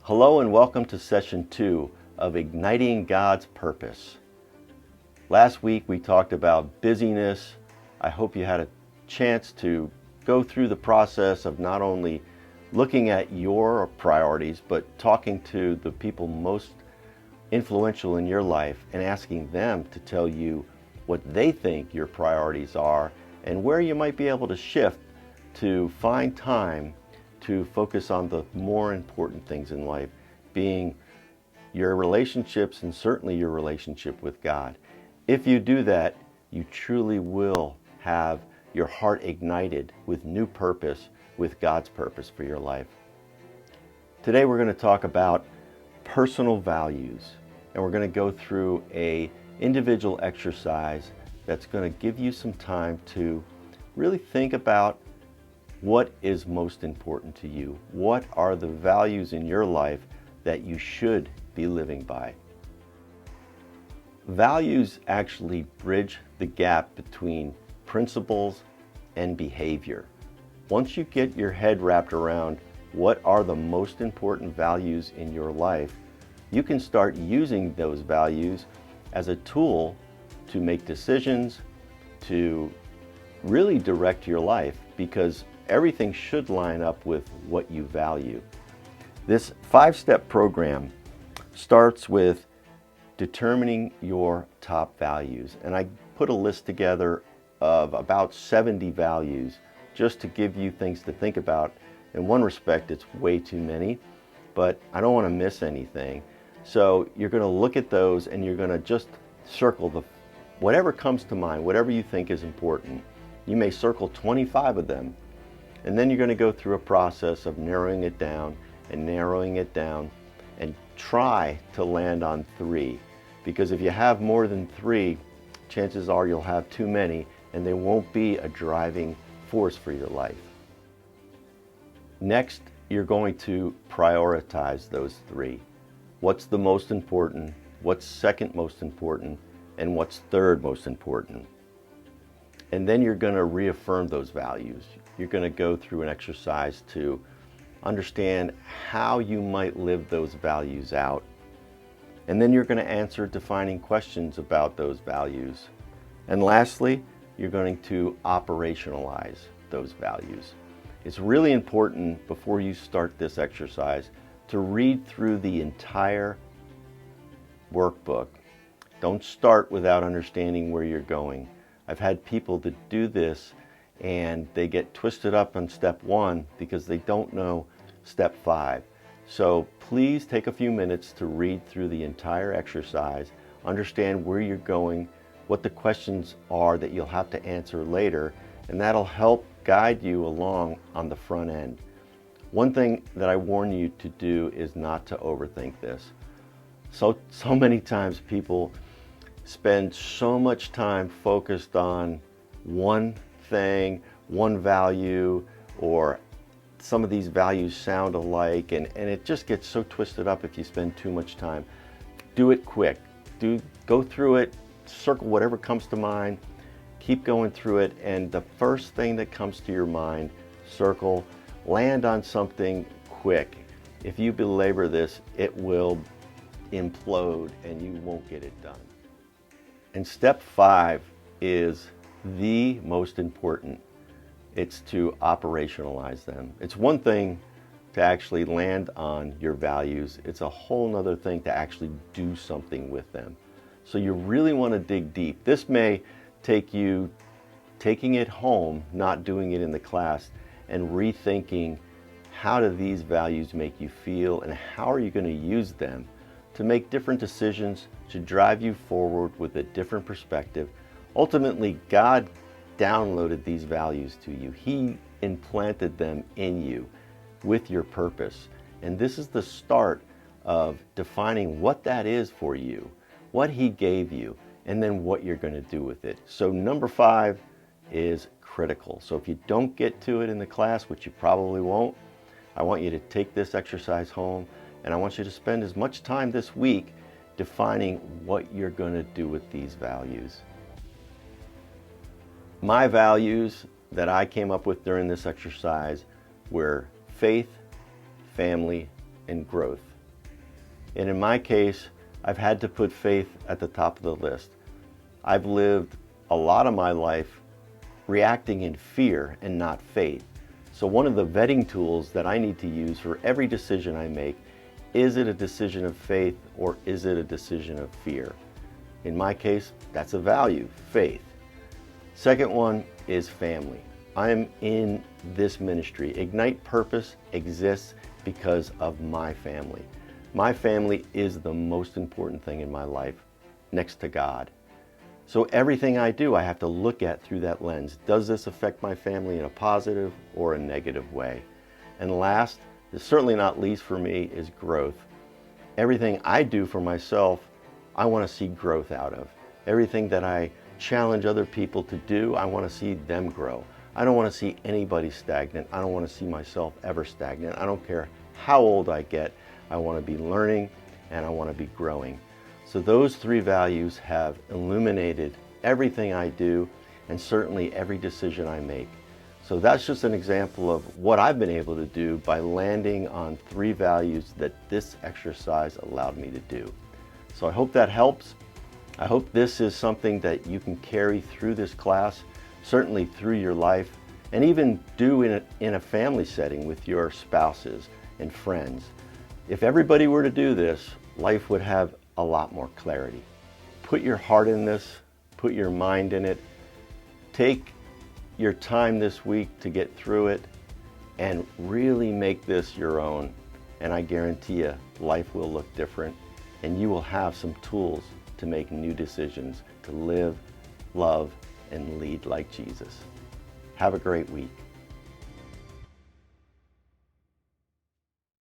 Hello and welcome to session 2 of Igniting God's Purpose. Last week we talked about busyness. I hope you had a chance to go through the process of not only looking at your priorities, but talking to the people most influential in your life and asking them to tell you what they think your priorities are and where you might be able to shift to find time to focus on the more important things in life, being your relationships and certainly your relationship with God. If you do that, you truly will have your heart ignited with new purpose, with God's purpose for your life. Today we're going to talk about personal values, and we're going to go through an individual exercise that's going to give you some time to really think about what is most important to you. What are the values in your life that you should be living by? Values actually bridge the gap between principles and behavior. Once you get your head wrapped around what are the most important values in your life, you can start using those values as a tool to make decisions, to really direct your life, because everything should line up with what you value. This 5-step program starts with determining your top values. And I put a list together of about 70 values just to give you things to think about. In one respect, it's way too many, but I don't want to miss anything. So you're going to look at those and you're going to just circle whatever comes to mind, whatever you think is important. You may circle 25 of them. And then you're going to go through a process of narrowing it down and try to land on 3. Because if you have more than 3, chances are you'll have too many and they won't be a driving force for your life. Next, you're going to prioritize those 3. What's the most important? What's second most important? And what's third most important? And then you're going to reaffirm those values. You're going to go through an exercise to understand how you might live those values out. And then you're going to answer defining questions about those values. And lastly, you're going to operationalize those values. It's really important before you start this exercise to read through the entire workbook. Don't start without understanding where you're going. I've had people that do this and they get twisted up on step 1 because they don't know step 5. So please take a few minutes to read through the entire exercise, understand where you're going, what the questions are that you'll have to answer later, and that'll help guide you along on the front end. One thing that I warn you to do is not to overthink this. So many times people spend so much time focused on one thing, one value, or some of these values sound alike, and it just gets so twisted up if you spend too much time. Do it quick. Go through it, circle whatever comes to mind, keep going through it, and the first thing that comes to your mind, circle, land on something quick. If you belabor this, it will implode and you won't get it done. And step 5 is the most important. It's to operationalize them. It's one thing to actually land on your values. It's a whole nother thing to actually do something with them. So you really want to dig deep. This may take you taking it home, not doing it in the class, and rethinking how do these values make you feel and how are you going to use them to make different decisions, to drive you forward with a different perspective. Ultimately, God downloaded these values to you. He implanted them in you with your purpose. And this is the start of defining what that is for you, what He gave you, and then what you're going to do with it. So number 5 is critical. So if you don't get to it in the class, which you probably won't, I want you to take this exercise home, and I want you to spend as much time this week defining what you're going to do with these values. My values that I came up with during this exercise were faith, family, and growth. And in my case, I've had to put faith at the top of the list. I've lived a lot of my life reacting in fear and not faith. So one of the vetting tools that I need to use for every decision I make, is it a decision of faith or is it a decision of fear? In my case, that's a value, faith. Second one is family. I'm in this ministry. Ignite Purpose exists because of my family. My family is the most important thing in my life, next to God. So everything I do, I have to look at through that lens. Does this affect my family in a positive or a negative way? And last, certainly not least for me, is growth. Everything I do for myself, I want to see growth out of. Everything that I challenge other people to do, I want to see them grow. I don't want to see anybody stagnant. I don't want to see myself ever stagnant. I don't care how old I get. I want to be learning and I want to be growing. So those three values have illuminated everything I do and certainly every decision I make. So that's just an example of what I've been able to do by landing on three values that this exercise allowed me to do. So I hope that helps. I hope this is something that you can carry through this class, certainly through your life, and even do in a family setting with your spouses and friends. If everybody were to do this, life would have a lot more clarity. Put your heart in this, put your mind in it, take your time this week to get through it, and really make this your own. And I guarantee you, life will look different, and you will have some tools to make new decisions, to live, love, and lead like Jesus. Have a great week.